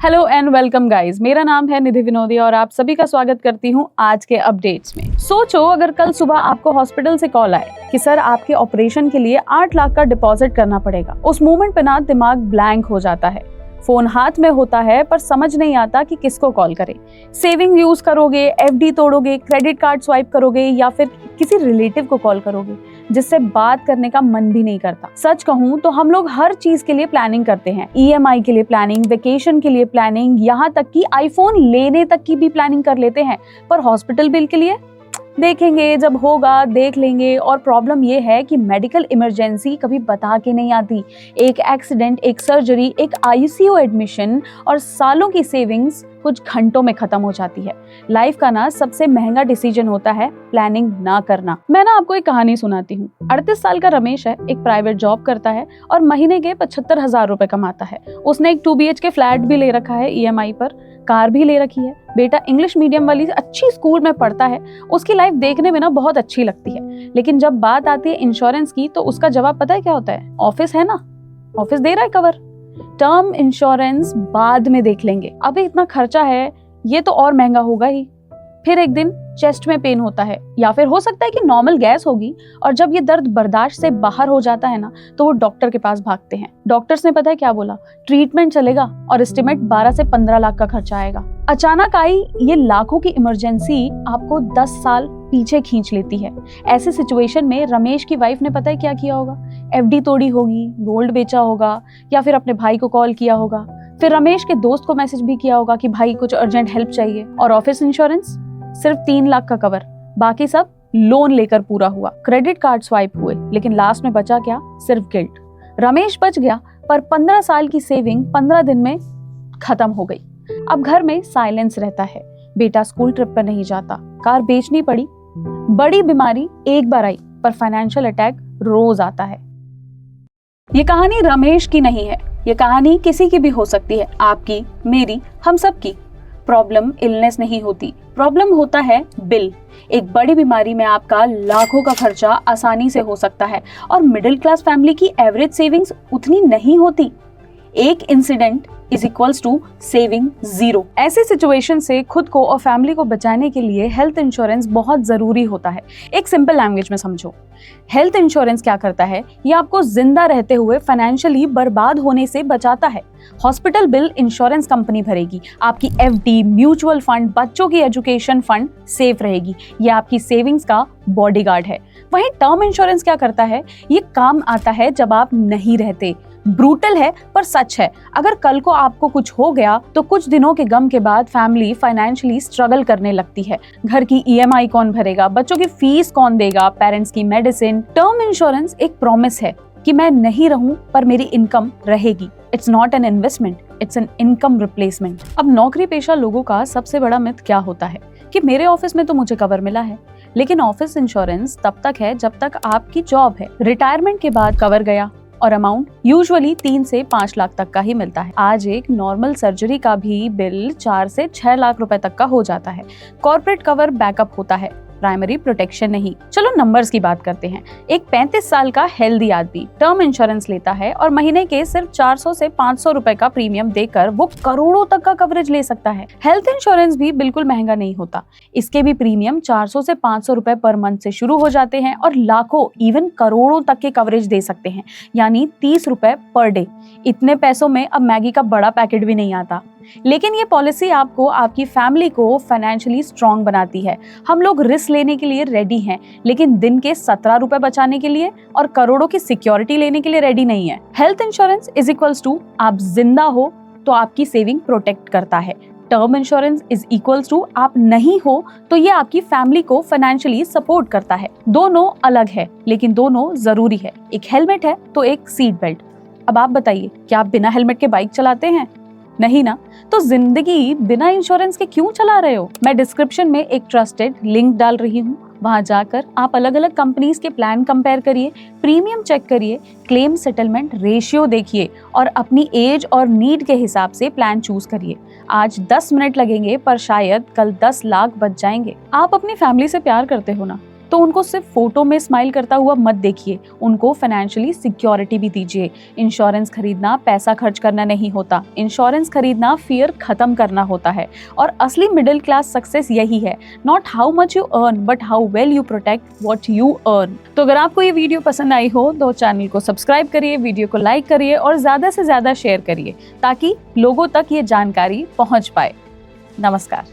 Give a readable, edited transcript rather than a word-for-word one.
Hello and welcome guys, मेरा नाम है निधि विनोदिया और आप सभी का स्वागत करती हूँ आज के अपडेट्स में। सोचो अगर कल सुबह आपको हॉस्पिटल से कॉल आए कि सर आपके ऑपरेशन के लिए 8 लाख का डिपॉजिट करना पड़ेगा। उस मोमेंट पे ना दिमाग ब्लैंक हो जाता है। फोन हाथ में होता है पर समझ नहीं आता कि किसको कॉल करें। सेविंग यूज करोगे, एफडी तोड़ोगे, क्रेडिट कार्ड स्वाइप करोगे या फिर किसी रिलेटिव को कॉल करोगे जिससे बात करने का मन भी नहीं करता। सच कहूँ तो हम लोग हर चीज के लिए प्लानिंग करते हैं। ईएमआई के लिए प्लानिंग, वेकेशन के लिए प्लानिंग, यहाँ तक कि आईफोन लेने तक की भी प्लानिंग कर लेते हैं। पर हॉस्पिटल बिल के लिए देखेंगे, जब होगा देख लेंगे। और प्रॉब्लम ये है कि मेडिकल इमरजेंसी कभी बता के नहीं आती। एक एक्सीडेंट, एक सर्जरी, एक आईसीयू एडमिशन और सालों की सेविंग्स कुछ घंटों में खत्म हो जाती है। लाइफ का ना सबसे महंगा डिसीजन होता है प्लानिंग ना करना। मैं ना आपको एक कहानी सुनाती हूँ। 38 साल का रमेश है, एक प्राइवेट जॉब करता है और महीने के 75,000 रुपए कमाता है। उसने एक 2 BHK फ्लैट भी ले रखा है ईएमआई पर, कार भी ले रखी है। बेटा इंग्लिश मीडियम वाली अच्छी स्कूल में पढ़ता है। उसकी लाइफ देखने में ना बहुत अच्छी लगती है, लेकिन जब बात आती है इंश्योरेंस की तो उसका जवाब पता है क्या होता है? ऑफिस है ना, ऑफिस दे रहा है कवर, टर्म इंश्योरेंस बाद में देख लेंगे, अभी इतना खर्चा है, ये तो और महंगा होगा ही। फिर एक दिन चेस्ट में पेन होता है या फिर हो सकता है कि नॉर्मल गैस होगी, और जब ये दर्द बर्दाश्त से बाहर हो जाता है ना तो वो डॉक्टर के पास भागते हैं। डॉक्टर्स ने पता है क्या बोला? ट्रीटमेंट चलेगा और एस्टिमेट 12 से 15 लाख का खर्चा आएगा। अचानक आई ये लाखों की इमरजेंसी आपको 10 साल पीछे खींच लेती है। ऐसे सिचुएशन में रमेश की वाइफ ने पता है क्या किया होगा? एफडी तोड़ी होगी, गोल्ड बेचा होगा या फिर अपने भाई को कॉल किया होगा। फिर रमेश के दोस्त को मैसेज भी किया होगा कि भाई कुछ अर्जेंट हेल्प चाहिए। और ऑफिस इंश्योरेंस सिर्फ 3 लाख का कवर, बाकी सब लोन लेकर पूरा हुआ। क्रेडिट कार्ड स्वाइप हुए, लेकिन लास्ट में बचा क्या? सिर्फ गिल्ट। रमेश बच गया पर 15 साल की सेविंग 15 दिन में खत्म हो गई। अब घर में साइलेंस रहता है। बेटा स्कूल ट्रिप पर नहीं जाता, कार बेचनी पड़ी, बड़ी बीमारी एक बार आई पर फाइनेंशियल अटैक रोज आता है। ये कहानी रमेश की नहीं है, ये कहानी किसी की भी हो सकती है, आपकी, मेरी, हम सब की। प्रॉब्लम इलनेस नहीं होती, प्रॉब्लम होता है बिल। एक बड़ी बीमारी में आपका लाखों का खर्चा आसानी से हो सकता है और मिडिल क्लास फैमिली की एवरेज सेविंग्स उतनी नहीं होती। एक incident is equals to saving 0। ऐसे सिचुएशन से खुद को और फैमिली को बचाने के लिए हेल्थ इंश्योरेंस बहुत जरूरी होता है। एक सिंपल लैंग्वेज में समझो, हेल्थ इंश्योरेंस क्या करता है? ये आपको जिंदा रहते हुए फाइनेंशियली बर्बाद होने से बचाता है। हॉस्पिटल बिल इंश्योरेंस कंपनी भरेगी, आपकी एफडी, म्यूचुअल फंड, बच्चों की एजुकेशन फंड सेफ रहेगी। ये आपकी सेविंग्स का बॉडीगार्ड है। वहीं टर्म इंश्योरेंस क्या करता है? ये काम आता है जब आप नहीं रहते। ब्रूटल है पर सच है। अगर कल को आपको कुछ हो गया तो कुछ दिनों के गम के बाद फैमिली फाइनेंशियली स्ट्रगल करने लगती है। घर की ईएमआई कौन भरेगा? बच्चों की फीस कौन देगा? पेरेंट्स की मेडिसिन। टर्म इंश्योरेंस एक प्रॉमिस है कि मैं नहीं रहूं पर मेरी इनकम रहेगी। It's not an investment, it's an income replacement. अब नौकरी पेशा लोगों का सबसे बड़ा मिथ क्या होता है कि मेरे ऑफिस में तो मुझे कवर मिला है, लेकिन ऑफिस इंश्योरेंस तब तक है जब तक आपकी जॉब है। रिटायरमेंट के बाद कवर गया और अमाउंट यूजुअली 3 से 5 लाख तक का ही मिलता है। आज एक नॉर्मल सर्जरी का भी बिल 4 से 6 लाख रुपए तक का हो जाता है। कॉर्पोरेट कवर बैकअप होता है, प्राइमरी प्रोटेक्शन नहीं। चलो नंबर्स की बात करते हैं। एक 35 साल का हेल्दी आदमी टर्म इंश्योरेंस लेता है और महीने के सिर्फ 400 से 500 रुपए का प्रीमियम देकर वो करोड़ों तक का कवरेज ले सकता है। हेल्थ इंश्योरेंस भी बिल्कुल महंगा नहीं होता। इसके भी प्रीमियम 400 से 500 रुपए पर मंथ से शुरू हो जाते हैं और लाखों इवन करोड़ों तक के कवरेज दे सकते हैं, यानी 30 रुपए पर डे। इतने पैसों में अब मैगी का बड़ा पैकेट भी नहीं आता। लेकिन ये पॉलिसी आपको, आपकी फैमिली को फाइनेंशियली स्ट्रांग बनाती है। हम लोग रिस्क लेने के लिए रेडी हैं, लेकिन दिन के 17 रुपए बचाने के लिए और करोड़ों की सिक्योरिटी लेने के लिए रेडी नहीं है। Health insurance is equals to आप जिंदा हो तो आपकी सेविंग प्रोटेक्ट करता है। Term insurance is equals to आप नहीं हो तो ये आपकी फैमिली को फाइनेंशियली सपोर्ट करता है। दोनों अलग है लेकिन दोनों जरूरी है। एक हेलमेट है तो एक सीट बेल्ट। अब आप बताइए, क्या आप बिना हेलमेट के बाइक चलाते हैं? नहीं ना, तो जिंदगी बिना इंश्योरेंस के क्यों चला रहे हो? मैं डिस्क्रिप्शन में एक ट्रस्टेड लिंक डाल रही हूँ, वहां जाकर आप अलग अलग कंपनीज के प्लान कंपेयर करिए, प्रीमियम चेक करिए, क्लेम सेटलमेंट रेशियो देखिए और अपनी एज और नीड के हिसाब से प्लान चूज करिए। आज 10 मिनट लगेंगे पर शायद कल 10 लाख बच जाएंगे। आप अपनी फैमिली से प्यार करते हो ना, तो उनको सिर्फ फोटो में स्माइल करता हुआ मत देखिए, उनको फाइनेंशियली सिक्योरिटी भी दीजिए। इंश्योरेंस खरीदना पैसा खर्च करना नहीं होता, इंश्योरेंस खरीदना फियर खत्म करना होता है। और असली मिडिल क्लास सक्सेस यही है, not how much you earn but how well you protect what you earn. तो अगर आपको ये वीडियो पसंद आई हो तो चैनल को सब्सक्राइब करिए, वीडियो को लाइक करिए और ज्यादा से ज्यादा शेयर करिए ताकि लोगों तक ये जानकारी पहुंच पाए। नमस्कार।